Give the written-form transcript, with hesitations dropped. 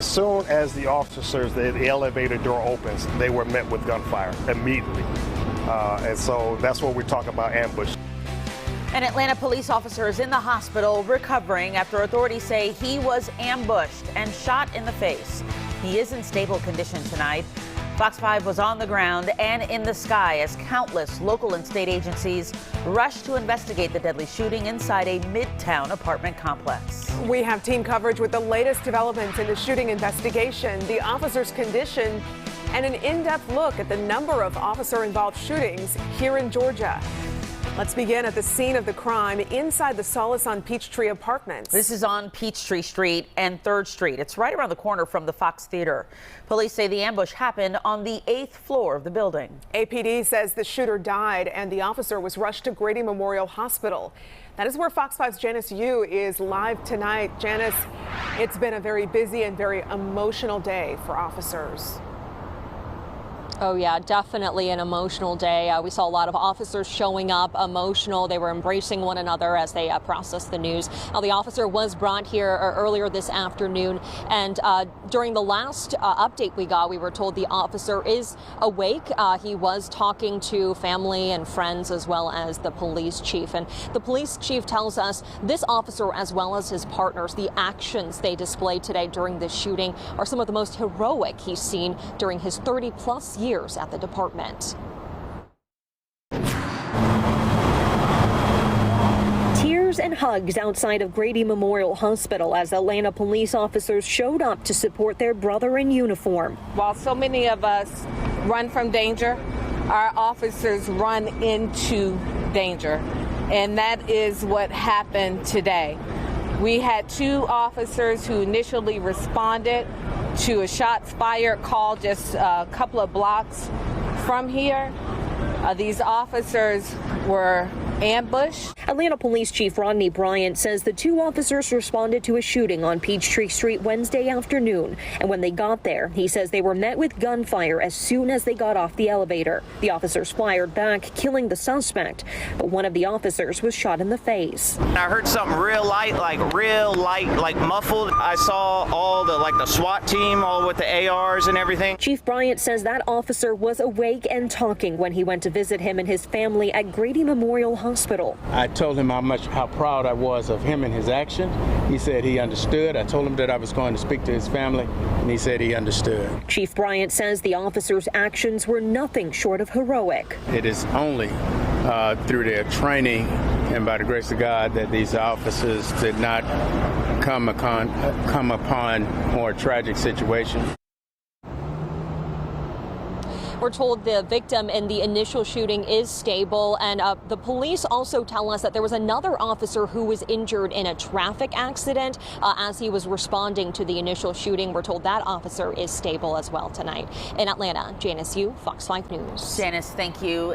As soon as the officers, the elevator door opens, they were met with gunfire immediately. And so that's what we're talking about, ambush. An Atlanta police officer is in the hospital recovering after authorities say he was ambushed and shot in the face. He is in stable condition tonight. Fox 5 was on the ground and in the sky as countless local and state agencies rushed to investigate the deadly shooting inside a Midtown apartment complex. We have team coverage with the latest developments in the shooting investigation, the officer's condition, and an in-depth look at the number of officer-involved shootings here in Georgia. Let's begin at the scene of the crime inside the Solace on Peachtree Apartments. This is on Peachtree Street and 3rd Street. It's right around the corner from the Fox Theater. Police say the ambush happened on the 8th floor of the building. APD says the shooter died and the officer was rushed to Grady Memorial Hospital. That is where Fox 5's Janice Yu is live tonight. Janice, it's been a very busy and very emotional day for officers. Oh, yeah, definitely an emotional day. We saw a lot of officers showing up emotional. They were embracing one another as they processed the news. Now, the officer was brought here earlier this afternoon. And during the last update we got, we were told the officer is awake. He was talking to family and friends as well as the police chief. And the police chief tells us this officer, as well as his partners, the actions they displayed today during this shooting are some of the most heroic he's seen during his 30-plus years at the department. Tears and hugs outside of Grady Memorial Hospital as Atlanta police officers showed up to support their brother in uniform. While so many of us run from danger, our officers run into danger, and that is what happened today. We had 2 officers who initially responded to a shots fired call just a couple of blocks from here. These officers were ambushed. Atlanta Police Chief Rodney Bryant says the 2 officers responded to a shooting on Peachtree Street Wednesday afternoon. And when they got there, he says they were met with gunfire as soon as they got off the elevator. The officers fired back, killing the suspect. But one of the officers was shot in the face. I heard something real light, like muffled. I saw all the SWAT team, all with the ARs and everything. Chief Bryant says that officer was awake and talking when he went to visit him and his family at Grady Memorial Hospital. I told him how proud I was of him and his action. He said he understood. I told him that I was going to speak to his family, and he said he understood. Chief Bryant says the officers' actions were nothing short of heroic. It is only through their training and by the grace of God that these officers did not come upon more tragic situations. We're told the victim in the initial shooting is stable, and the police also tell us that there was another officer who was injured in a traffic accident as he was responding to the initial shooting. We're told that officer is stable as well tonight. In Atlanta, Janice Yu, Fox 5 News. Janice, thank you.